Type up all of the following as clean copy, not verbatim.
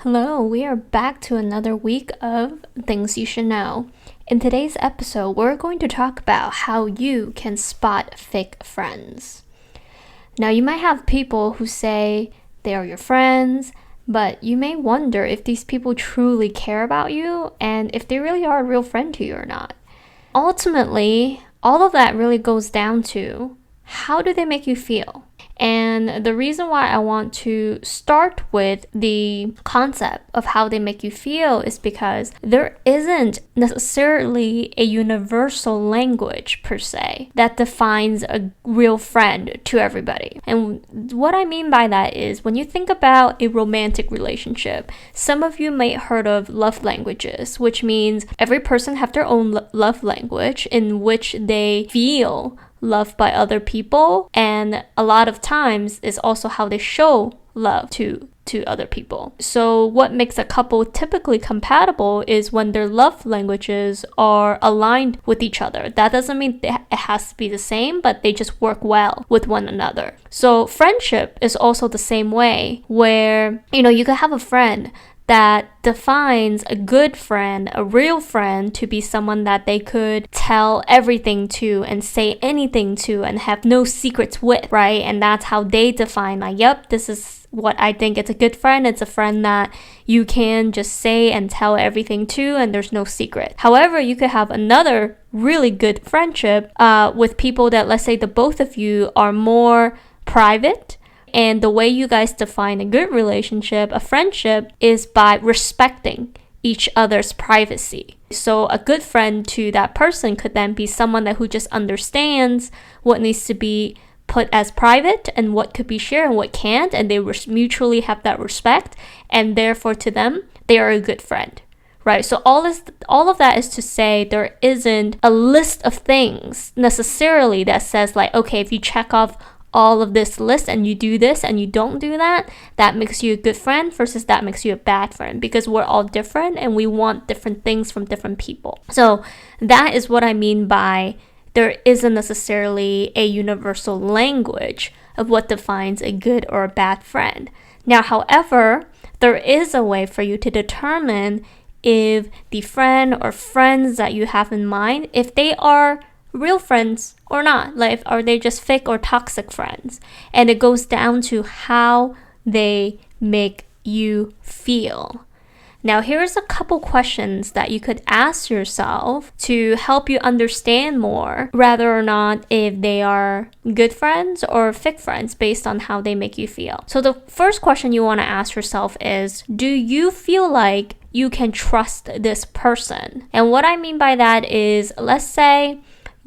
Hello, we are back to another week of Things You Should Know. In today's episode, we're going to talk about how you can spot fake friends. Now, you might have people who say they are your friends, but you may wonder if these people truly care about you and if they really are a real friend to you or not. Ultimately, all of that really goes down to how do they make you feel? And the reason why I want to start with the concept of how they make you feel is because there isn't necessarily a universal language per se that defines a real friend to everybody. And what I mean by that is when you think about a romantic relationship, some of you may have heard of love languages, which means every person have their own love language in which they feel loved by other people, and a lot of times is also how they show love to other people. So what makes a couple typically compatible is when their love languages are aligned with each other. That doesn't mean it has to be the same, but they just work well with one another. So friendship is also the same way, where you could have a friend that defines a good friend, a real friend, to be someone that they could tell everything to and say anything to and have no secrets with, right? And that's how they define, like, yep, this is what I think it's a good friend. It's a friend that you can just say and tell everything to and there's no secret. However, you could have another really good friendship with people that, let's say, the both of you are more private. And the way you guys define a good relationship, a friendship, is by respecting each other's privacy. So a good friend to that person could then be someone who just understands what needs to be put as private and what could be shared and what can't, and they mutually have that respect, and therefore to them, they are a good friend. Right, so all of that is to say there isn't a list of things necessarily that says, like, okay, if you check off all of this list and you do this and you don't do that, that makes you a good friend versus that makes you a bad friend, because we're all different and we want different things from different people. So that is what I mean by there isn't necessarily a universal language of what defines a good or a bad friend. Now, however, there is a way for you to determine if the friend or friends that you have in mind, if they are real friends or not, like, are they just fake or toxic friends? And it goes down to how they make you feel. Now, here's a couple questions that you could ask yourself to help you understand more whether or not if they are good friends or fake friends based on how they make you feel. So the first question you want to ask yourself is, do you feel like you can trust this person? And what I mean by that is, let's say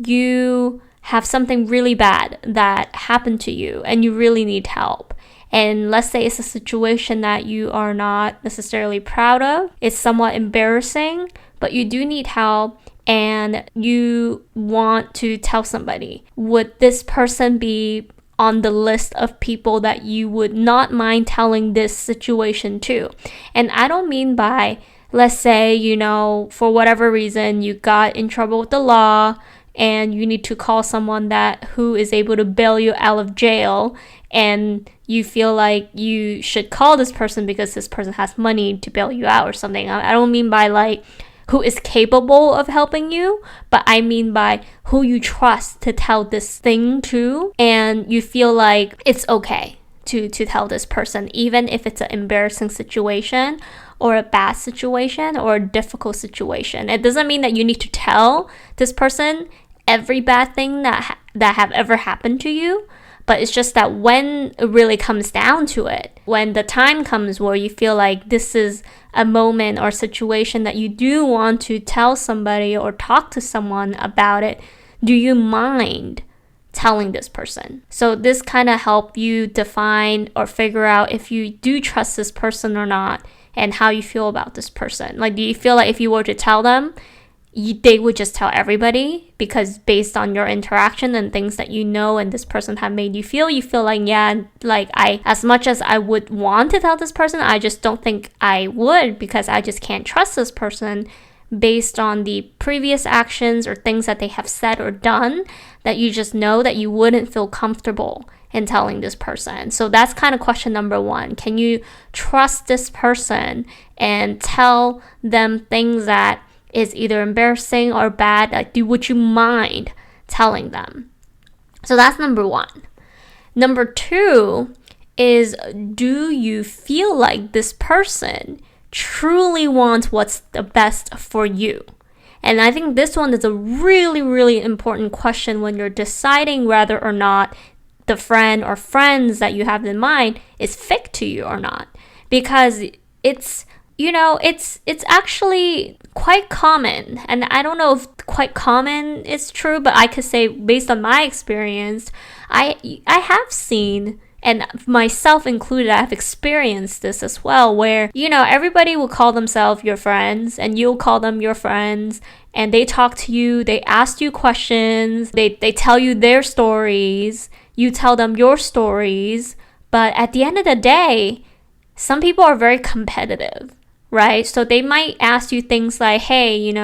you have something really bad that happened to you and you really need help. And let's say it's a situation that you are not necessarily proud of. It's somewhat embarrassing, but you do need help and you want to tell somebody. Would this person be on the list of people that you would not mind telling this situation to? And I don't mean by, let's say, for whatever reason, you got in trouble with the law and you need to call someone who is able to bail you out of jail, and you feel like you should call this person because this person has money to bail you out or something. I don't mean by, like, who is capable of helping you, but I mean by who you trust to tell this thing to, and you feel like it's okay to tell this person, even if it's an embarrassing situation or a bad situation or a difficult situation. It doesn't mean that you need to tell this person every bad thing that have ever happened to you, but it's just that when it really comes down to it, when the time comes where you feel like this is a moment or situation that you do want to tell somebody or talk to someone about it, do you mind telling this person? So this kind of help you define or figure out if you do trust this person or not, and how you feel about this person. Like, do you feel like if you were to tell them, they would just tell everybody because based on your interaction and things that and this person have made you feel like, yeah, like, as much as I would want to tell this person, I just don't think I would, because I just can't trust this person based on the previous actions or things that they have said or done, that you just know that you wouldn't feel comfortable in telling this person? So that's kind of question number one. Can you trust this person and tell them things that is either embarrassing or bad? Like, would you mind telling them? So that's number one. Number two is, do you feel like this person truly wants what's the best for you? And I think this one is a really, really important question when you're deciding whether or not the friend or friends that you have in mind is fake to you or not. Because it's actually quite common. And I don't know if quite common is true, but I could say based on my experience, I have seen, and myself included, I've experienced this as well, where, everybody will call themselves your friends and you'll call them your friends, and they talk to you, they ask you questions, they tell you their stories, you tell them your stories. But at the end of the day, some people are very competitive, right? So they might ask you things like, hey,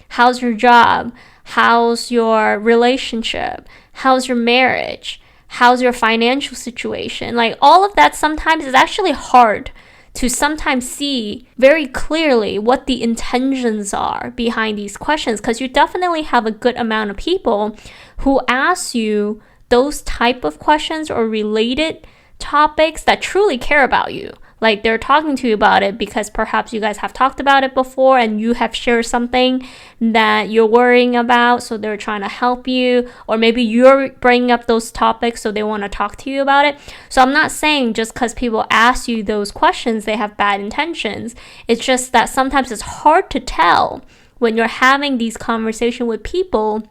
how's your job? How's your relationship? How's your marriage? How's your financial situation? Like, all of that sometimes is actually hard to sometimes see very clearly what the intentions are behind these questions, because you definitely have a good amount of people who ask you those type of questions or related topics that truly care about you. Like, they're talking to you about it because perhaps you guys have talked about it before and you have shared something that you're worrying about, so they're trying to help you. Or maybe you're bringing up those topics, so they want to talk to you about it. So I'm not saying just because people ask you those questions, they have bad intentions. It's just that sometimes it's hard to tell when you're having these conversations with people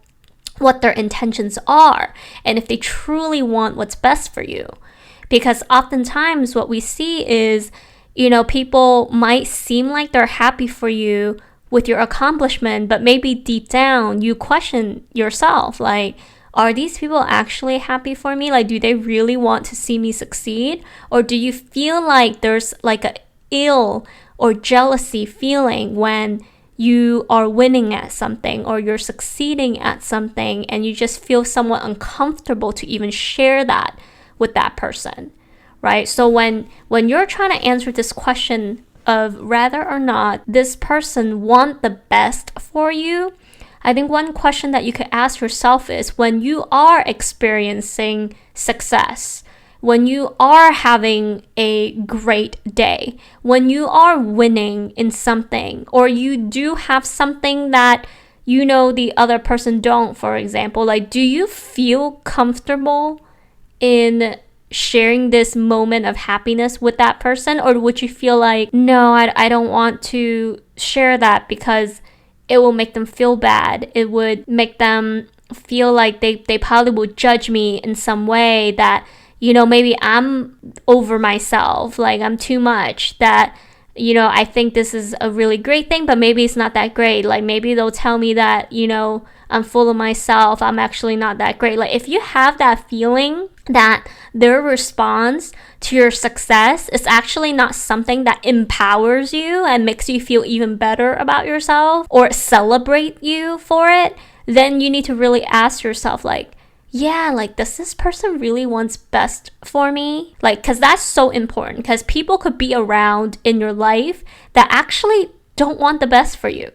what their intentions are and if they truly want what's best for you. Because oftentimes what we see is, people might seem like they're happy for you with your accomplishment, but maybe deep down you question yourself, like, are these people actually happy for me? Like, do they really want to see me succeed? Or do you feel like there's like a ill or jealousy feeling when you are winning at something or you're succeeding at something, and you just feel somewhat uncomfortable to even share that with that person, right? So when you're trying to answer this question of whether or not this person want the best for you, I think one question that you could ask yourself is, when you are experiencing success, when you are having a great day, when you are winning in something, or you do have something that the other person don't, for example, like, do you feel comfortable in sharing this moment of happiness with that person? Or would you feel like, no, I don't want to share that because it will make them feel bad. It would make them feel like they probably would judge me in some way, that, maybe I'm over myself, like I'm too much, that, I think this is a really great thing, but maybe it's not that great. Like, maybe they'll tell me that, I'm full of myself, I'm actually not that great. Like, if you have that feeling that their response to your success is actually not something that empowers you and makes you feel even better about yourself or celebrate you for it, then you need to really ask yourself, like, yeah, like, does this person really wants best for me? Like, because that's so important, because people could be around in your life that actually don't want the best for you.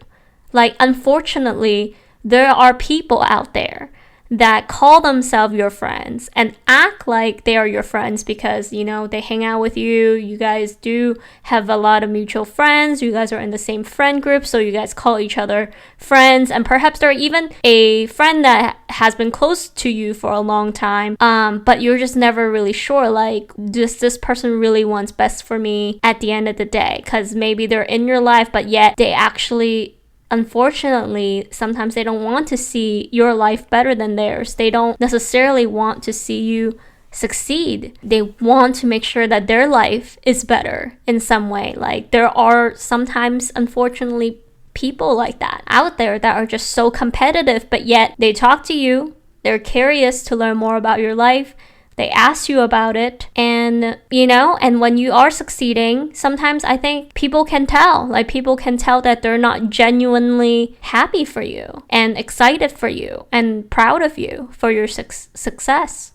Like, unfortunately, there are people out there that call themselves your friends and act like they are your friends because, they hang out with you. You guys do have a lot of mutual friends. You guys are in the same friend group, so you guys call each other friends. And perhaps they're even a friend that has been close to you for a long time, but you're just never really sure, like, does this person really wants best for me at the end of the day? Because maybe they're in your life, but yet they actually, unfortunately, sometimes they don't want to see your life better than theirs. They don't necessarily want to see you succeed. They want to make sure that their life is better in some way. Like, there are sometimes, unfortunately, people like that out there that are just so competitive, but yet they talk to you, they're curious to learn more about your life, they ask you about it, and and when you are succeeding, sometimes I think people can tell that they're not genuinely happy for you and excited for you and proud of you for your success.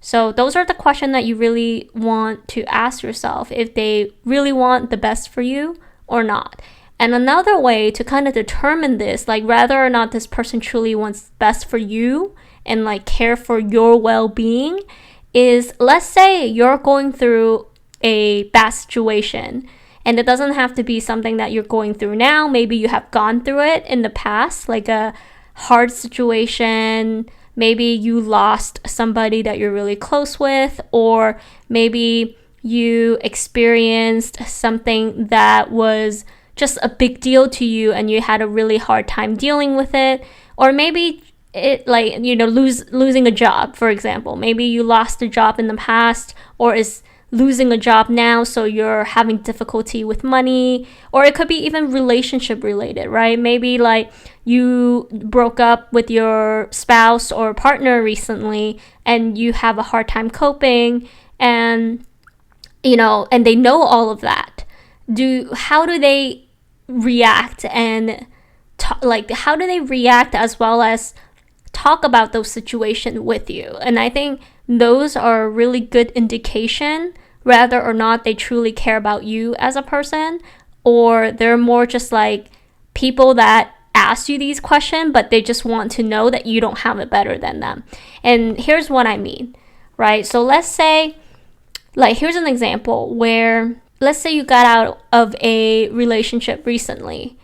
So those are the questions that you really want to ask yourself, if they really want the best for you or not. And another way to kind of determine this, like whether or not this person truly wants best for you and like care for your well-being, is, let's say you're going through a bad situation, and it doesn't have to be something that you're going through now. Maybe you have gone through it in the past, like a hard situation. Maybe you lost somebody that you're really close with, or maybe you experienced something that was just a big deal to you and you had a really hard time dealing with it. Or maybe it, like, you know, losing a job, for example. Maybe you lost a job in the past, or is losing a job now, so you're having difficulty with money. Or it could be even relationship related, right? Maybe like you broke up with your spouse or partner recently and you have a hard time coping, and you know, and they know all of that. How do they react, and how do they react, as well as talk about those situations with you? And I think those are a really good indication whether or not they truly care about you as a person, or they're more just like people that ask you these questions, but they just want to know that you don't have it better than them. And here's what I mean, right? So let's say, like, here's an example where, let's say you got out of a relationship recently,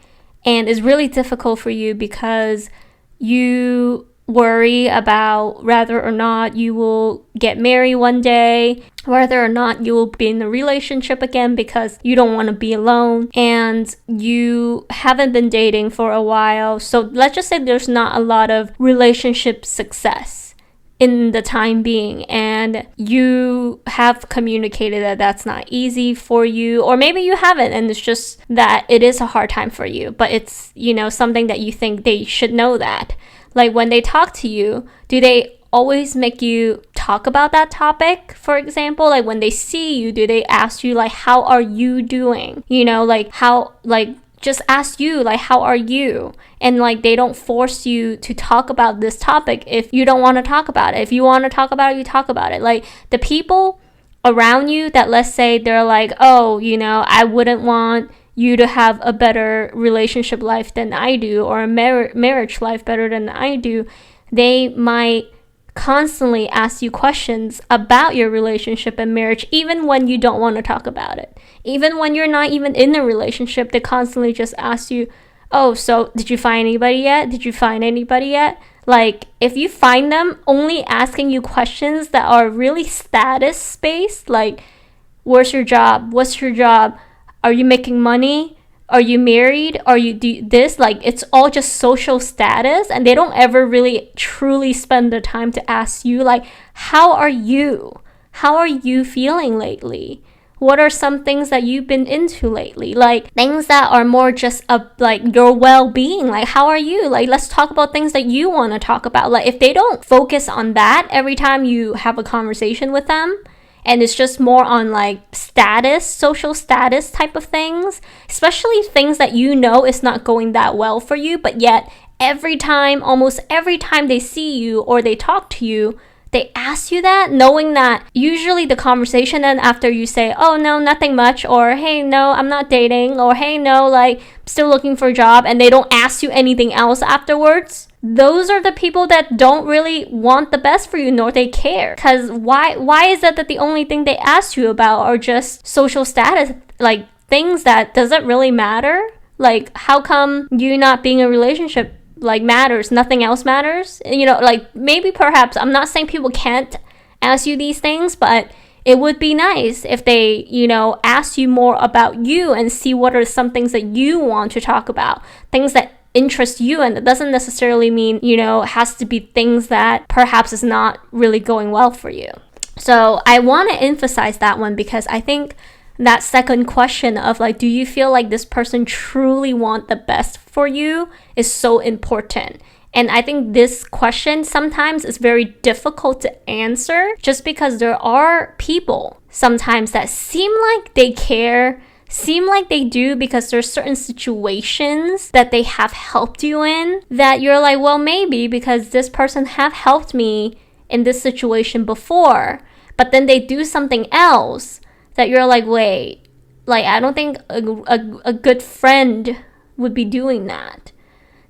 and it's really difficult for you because you worry about whether or not you will get married one day, whether or not you will be in a relationship again because you don't want to be alone, and you haven't been dating for a while. So let's just say there's not a lot of relationship success in the time being, and you have communicated that that's not easy for you, or maybe you haven't, and it's just that it is a hard time for you, but it's, you know, something that you think they should know that. Like, when they talk to you, do they always make you talk about that topic? For example, like when they see you, do they ask you like, how are you doing? You know, like how, like just ask you like, how are you? And like, they don't force you to talk about this topic if you don't want to talk about it. If you want to talk about it, you talk about it. Like, the people around you that, let's say they're like, oh, you know, I wouldn't want you to have a better relationship life than I do, or a marriage life better than I do, they might constantly ask you questions about your relationship and marriage, even when you don't want to talk about it. Even when you're not even in a relationship, they constantly just ask you, oh, so did you find anybody yet? Did you find anybody yet? Like, if you find them only asking you questions that are really status based, like, where's your job? What's your job? Are you making money? Are you married? Are you do this? Like, it's all just social status, and they don't ever really truly spend the time to ask you, like, how are you? How are you feeling lately? What are some things that you've been into lately? Like, things that are more just like your well-being. Like, how are you? Like, let's talk about things that you want to talk about. Like, if they don't focus on that every time you have a conversation with them, and it's just more on like status, social status type of things, especially things that you know is not going that well for you, but yet almost every time they see you or they talk to you, they ask you that, knowing that usually the conversation then after you say, oh no, nothing much, or hey, no, I'm not dating, or hey, no, like, I'm still looking for a job, and they don't ask you anything else afterwards, those are the people that don't really want the best for you, nor they care. Because why is it that the only thing they ask you about are just social status, like things that doesn't really matter? Like, how come you not being in a relationship like matters, nothing else matters? You know, like, maybe perhaps, I'm not saying people can't ask you these things, but it would be nice if they, you know, ask you more about you and see what are some things that you want to talk about, things that interest you. And it doesn't necessarily mean, you know, it has to be things that perhaps is not really going well for you. So I want to emphasize that one, because I think that second question of like, do you feel like this person truly want the best for you, is so important. And I think this question sometimes is very difficult to answer, just because there are people sometimes that seem like they care, seem like they do, because there's certain situations that they have helped you in that you're like, well, maybe because this person have helped me in this situation before, but then they do something else that you're like, wait, like, I don't think a good friend would be doing that.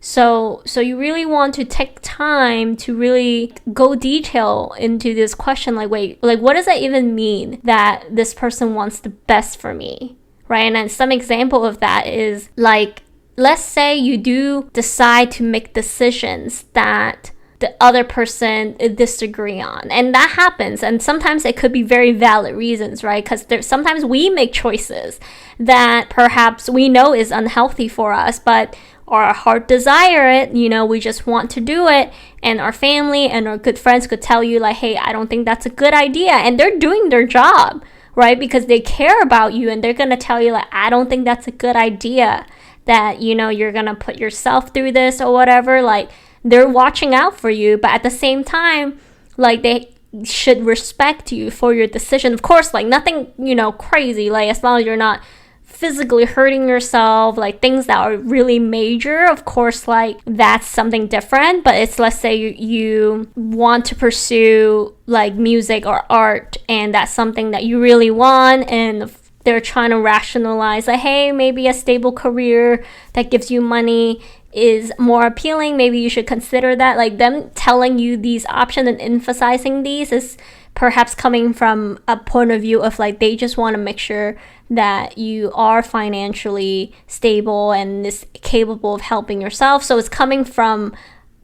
So you really want to take time to really go detail into this question, like, wait, like, what does that even mean that this person wants the best for me, right? And then some example of that is, like, let's say you do decide to make decisions that the other person disagree on, and that happens, and sometimes it could be very valid reasons, right? Because sometimes we make choices that perhaps we know is unhealthy for us, but our heart desire it, we just want to do it, and our family and our good friends could tell you, like, hey, I don't think that's a good idea, and they're doing their job, right? Because they care about you, and they're gonna tell you, like, I don't think that's a good idea, that you're gonna put yourself through this or whatever. Like, they're watching out for you, but at the same time, like, they should respect you for your decision. Of course, like, nothing, crazy, like, as long as you're not physically hurting yourself, like things that are really major, of course, like, that's something different. But it's, let's say you want to pursue like music or art, and that's something that you really want, and they're trying to rationalize, like, hey, maybe a stable career that gives you money is more appealing, maybe you should consider that. Like, them telling you these options and emphasizing these is perhaps coming from a point of view of, like, they just want to make sure that you are financially stable and is capable of helping yourself. So it's coming from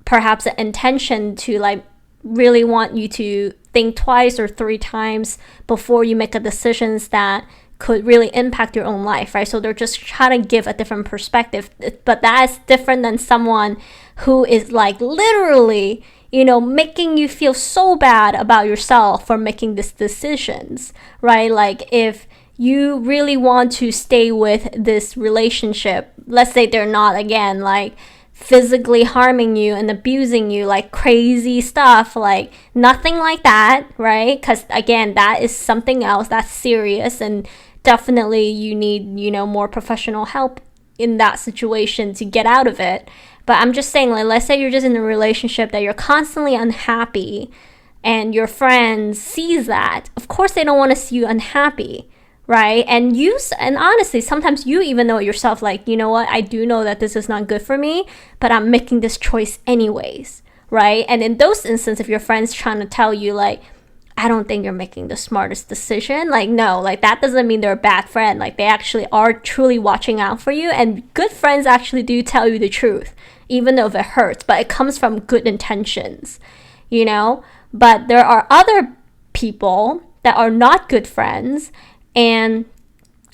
perhaps an intention to, like, really want you to think twice or three times before you make a decisions that could really impact your own life, right? So they're just trying to give a different perspective, but that is different than someone who is, like, literally, making you feel so bad about yourself for making these decisions, right? Like, if you really want to stay with this relationship, let's say they're not, again, like, physically harming you and abusing you, like crazy stuff, like nothing like that, right? Because again, that is something else that's serious, and definitely you need, more professional help in that situation to get out of it. But I'm just saying, like, let's say you're just in a relationship that you're constantly unhappy, and your friends sees that. Of course, they don't want to see you unhappy, right? And honestly, sometimes you even know it yourself, like, you know what, I do know that this is not good for me, but I'm making this choice anyways, right? And in those instances, if your friend's trying to tell you, like, I don't think you're making the smartest decision, like, no, like, that doesn't mean they're a bad friend. Like, they actually are truly watching out for you, and good friends actually do tell you the truth, even though if it hurts, but it comes from good intentions, But there are other people that are not good friends, and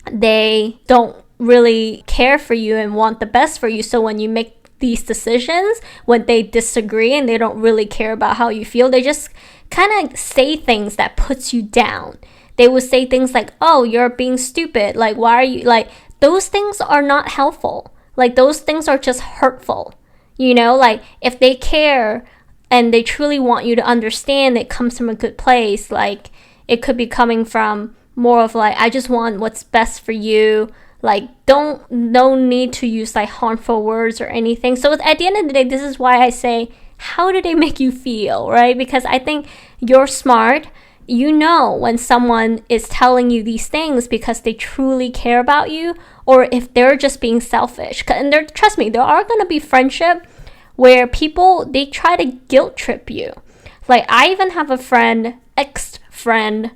they don't really care for you and want the best for you. So when you make these decisions, when they disagree and they don't really care about how you feel, they just kind of say things that puts you down. They will say things like, oh, you're being stupid, like, why are you, like, those things are not helpful. Like, those things are just hurtful. Like, if they care and they truly want you to understand it comes from a good place, like, it could be coming from more of, like, I just want what's best for you. Like, no need to use, like, harmful words or anything. So at the end of the day, this is why I say, how do they make you feel, right? Because I think you're smart. When someone is telling you these things because they truly care about you, or if they're just being selfish. And trust me, there are going to be friendship where people, they try to guilt trip you. Like, I even have a ex-friend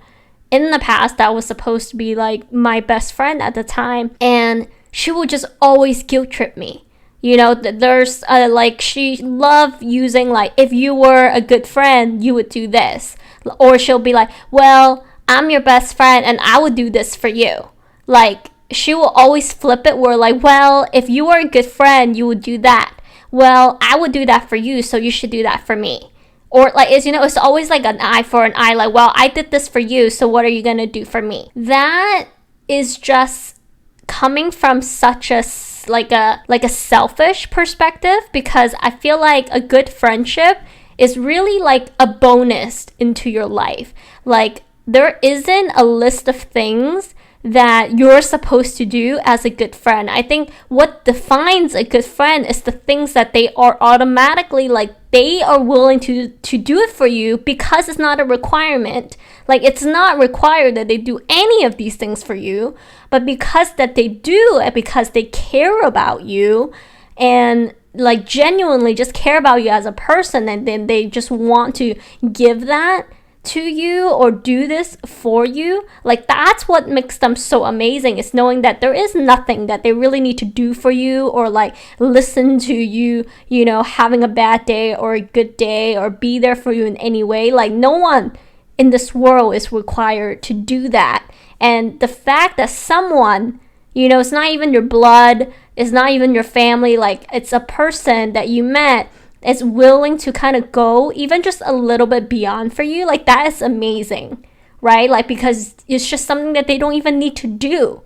in the past that was supposed to be, like, my best friend at the time, and she would just always guilt trip me. There's like, she loved using, like, if you were a good friend, you would do this. Or she'll be like, well, I'm your best friend and I would do this for you. Like, she will always flip it where, like, well, if you were a good friend, you would do that. Well, I would do that for you, so you should do that for me. Or, like, it's always like an eye for an eye. Like, well, I did this for you, so what are you going to do for me? That is just coming from such a selfish perspective, because I feel like a good friendship is really like a bonus into your life. Like, there isn't a list of things that you're supposed to do as a good friend. I think what defines a good friend is the things that they are automatically, like, they are willing to do it for you because it's not a requirement. Like, it's not required that they do any of these things for you, but because that they do it, because they care about you and like genuinely just care about you as a person, and then they just want to give that to you or do this for you. Like, that's what makes them so amazing, is knowing that there is nothing that they really need to do for you or like listen to you, you know, having a bad day or a good day or be there for you in any way. Like, no one in this world is required to do that. And the fact that someone, you know, it's not even your blood, it's not even your family, like it's a person that you met, is willing to kind of go even just a little bit beyond for you, like that is amazing, right? Like, because it's just something that they don't even need to do,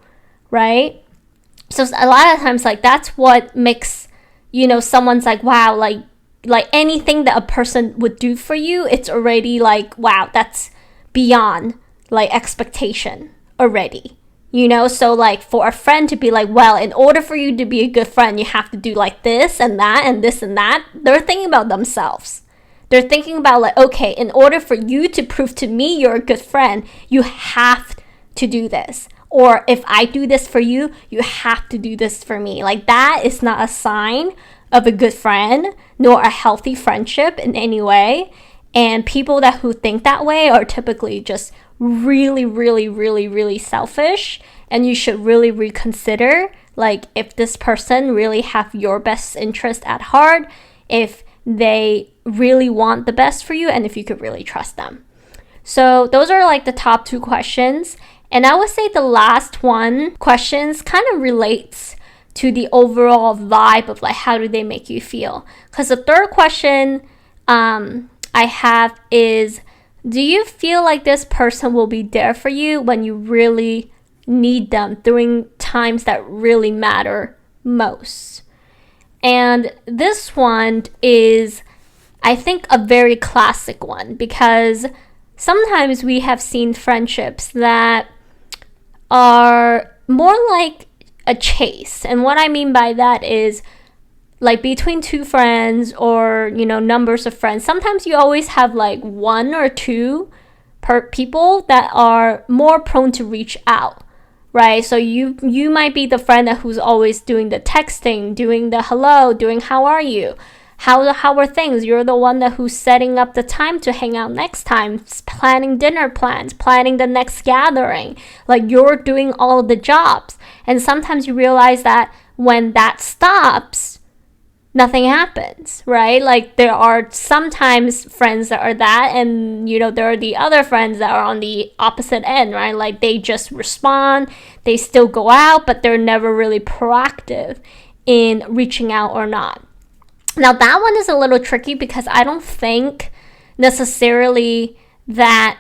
right? So a lot of times, like, that's what makes, you know, someone's like, wow, like anything that a person would do for you, it's already like, wow, that's beyond like expectation already. You know, so like for a friend to be like, well, in order for you to be a good friend, you have to do like this and that and this and that. They're thinking about themselves. They're thinking about like, okay, in order for you to prove to me you're a good friend, you have to do this. Or if I do this for you, you have to do this for me. Like, that is not a sign of a good friend, nor a healthy friendship in any way. And people who think that way are typically just really, really, really, really selfish, and you should really reconsider like if this person really have your best interest at heart, if they really want the best for you, and if you could really trust them. So those are like the top 2 questions. And I would say the last questions kind of relates to the overall vibe of like, how do they make you feel? Because the third question I have is, do you feel like this person will be there for you when you really need them during times that really matter most? And this one is, I think, a very classic one, because sometimes we have seen friendships that are more like a chase. And what I mean by that is, like, between 2 friends or, you know, numbers of friends, sometimes you always have like 1 or 2 people that are more prone to reach out, right? So you might be the friend who's always doing the texting, doing the hello, doing how are you, how are things. You're the one who's setting up the time to hang out next time, planning dinner plans, planning the next gathering. Like, you're doing all of the jobs. And sometimes you realize that when that stops, nothing happens, right? Like, there are sometimes friends that are that, and, you know, there are the other friends that are on the opposite end, right? Like, they just respond, they still go out, but they're never really proactive in reaching out or not. Now, that one is a little tricky, because I don't think necessarily that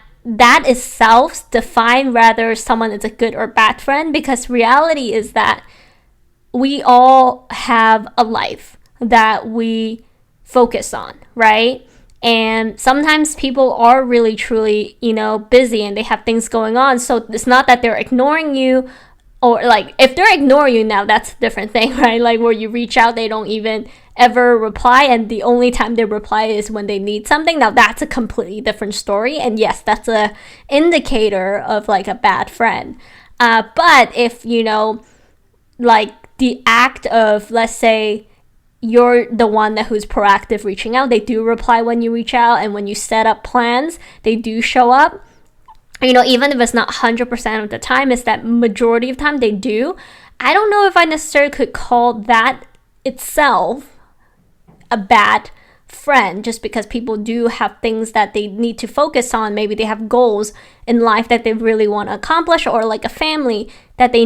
is self-defined whether someone is a good or bad friend, because reality is that we all have a life that we focus on, right? And sometimes people are really truly, you know, busy and they have things going on. So it's not that they're ignoring you, or like, if they're ignoring you now, that's a different thing, right? Like, where you reach out, they don't even ever reply, and the only time they reply is when they need something. Now, that's a completely different story, and yes, that's a indicator of like a bad friend. But if, you know, like the act of, let's say, you're the one who's proactive reaching out, they do reply when you reach out, and when you set up plans, they do show up. You know, even if it's not 100% of the time, it's that majority of time they do. I don't know if I necessarily could call that itself a bad friend, just because people do have things that they need to focus on. Maybe they have goals in life that they really want to accomplish, or like a family that they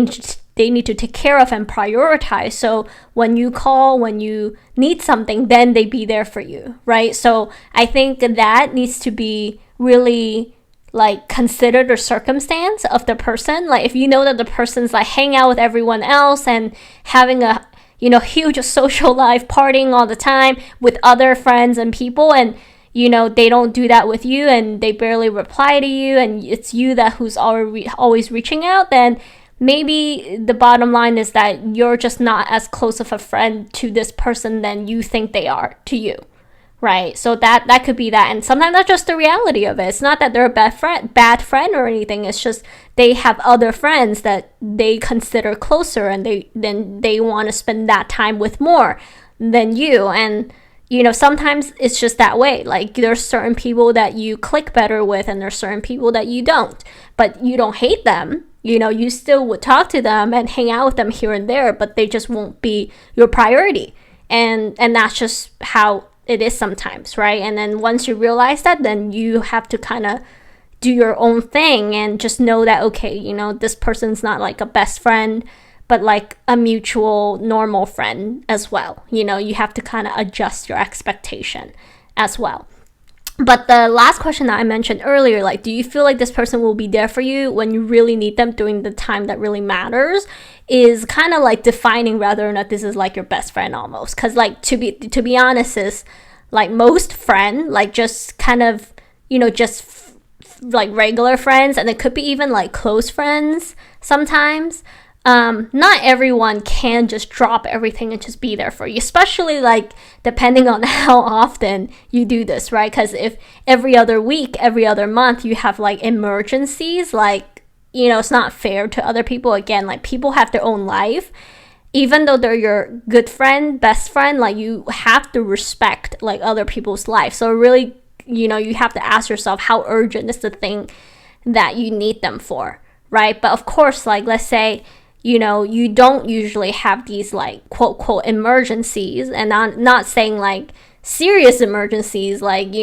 need to take care of and prioritize. So when you call, when you need something, then they be there for you, right? So I think that needs to be really like consider the circumstance of the person. Like, if you know that the person's like hang out with everyone else and having a, you know, huge social life, partying all the time with other friends and people, and, you know, they don't do that with you, and they barely reply to you, and it's you who's always reaching out, then maybe the bottom line is that you're just not as close of a friend to this person than you think they are to you, right? So that could be that. And sometimes that's just the reality of it. It's not that they're a bad friend or anything. It's just they have other friends that they consider closer, and they want to spend that time with more than you. And sometimes it's just that way. Like, there's certain people that you click better with, and there's certain people that you don't. But you don't hate them. You still would talk to them and hang out with them here and there, but they just won't be your priority. And that's just how it is sometimes, right? And then once you realize that, then you have to kind of do your own thing and just know that, okay, this person's not like a best friend, but like a mutual normal friend as well. You have to kind of adjust your expectation as well. But the last question that I mentioned earlier, like, do you feel like this person will be there for you when you really need them during the time that really matters, is kind of like defining whether or not this is like your best friend almost. Because like, to be honest, is like most friend, like just kind of, like regular friends, and it could be even like close friends sometimes. Not everyone can just drop everything and just be there for you, especially like depending on how often you do this, right? Because if every other week, every other month you have like emergencies, like, it's not fair to other people. Again, like, people have their own life. Even though they're your good friend, best friend, like, you have to respect like other people's life. So really, you have to ask yourself, how urgent is the thing that you need them for, right? But of course, like, let's say you don't usually have these like quote emergencies, and I'm not saying like serious emergencies, like,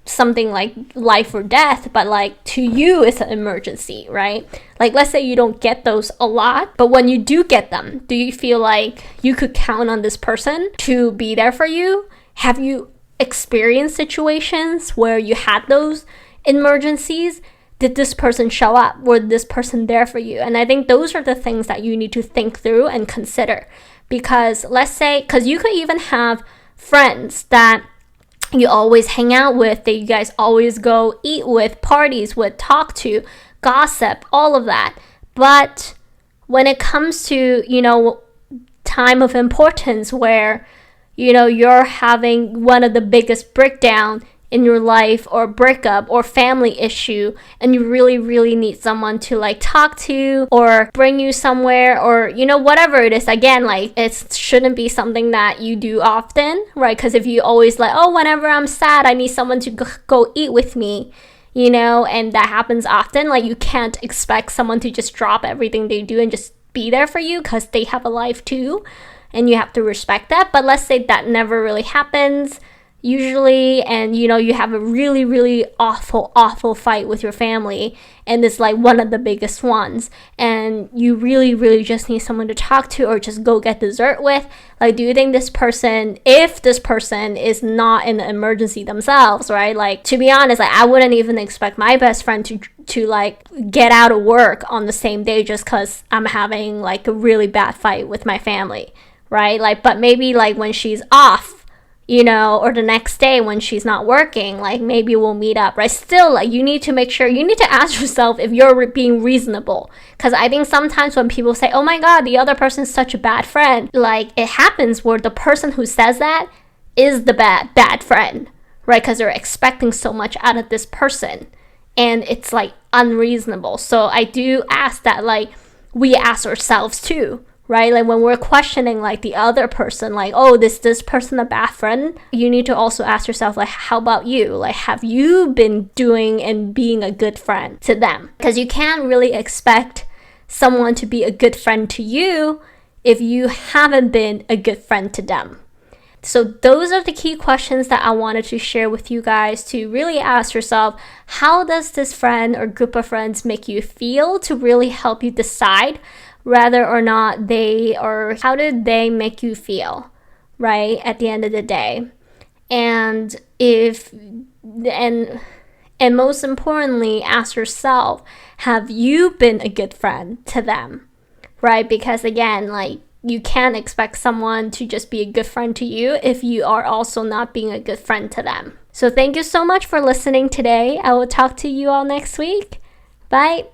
something like life or death, but like to you it's an emergency, right? Like, let's say you don't get those a lot, but when you do get them, do you feel like you could count on this person to be there for you? Have you experienced situations where you had those emergencies? Did this person show up? Was this person there for you? And I think those are the things that you need to think through and consider. Because let's say, because you could even have friends that you always hang out with, that you guys always go eat with, parties with, talk to, gossip, all of that. But when it comes to, time of importance where, you're having one of the biggest breakdown in your life, or breakup, or family issue, and you really, really need someone to like talk to, or bring you somewhere, or whatever it is. Again, like, it shouldn't be something that you do often, right? Because if you always like, oh, whenever I'm sad, I need someone to go eat with me, and that happens often, like, you can't expect someone to just drop everything they do and just be there for you, because they have a life too, and you have to respect that. But let's say that never really happens usually, and you have a really, really awful fight with your family, and it's like one of the biggest ones, and you really, really just need someone to talk to, or just go get dessert with. Like, do you think this person, if this person is not in an emergency themselves, right? Like, to be honest, like, I wouldn't even expect my best friend to like get out of work on the same day just because I'm having like a really bad fight with my family, right? Like, but maybe like when she's off, or the next day when she's not working, like, maybe we'll meet up, right? Still, like, you need to ask yourself if you're being reasonable. Because I think sometimes when people say, oh my God, the other person's such a bad friend, like, it happens where the person who says that is the bad friend, right? Because they're expecting so much out of this person, and it's like unreasonable. So I do ask that, like, we ask ourselves too, right? Like, when we're questioning like the other person, like, oh, this person a bad friend, you need to also ask yourself, like, how about you? Like, have you been doing and being a good friend to them? Because you can't really expect someone to be a good friend to you if you haven't been a good friend to them. So those are the key questions that I wanted to share with you guys, to really ask yourself, how does this friend or group of friends make you feel, to really help you decide whether or not how did they make you feel, right, at the end of the day. And most importantly, ask yourself, have you been a good friend to them, right? Because again, like, you can't expect someone to just be a good friend to you if you are also not being a good friend to them. So thank you so much for listening today. I will talk to you all next week. Bye.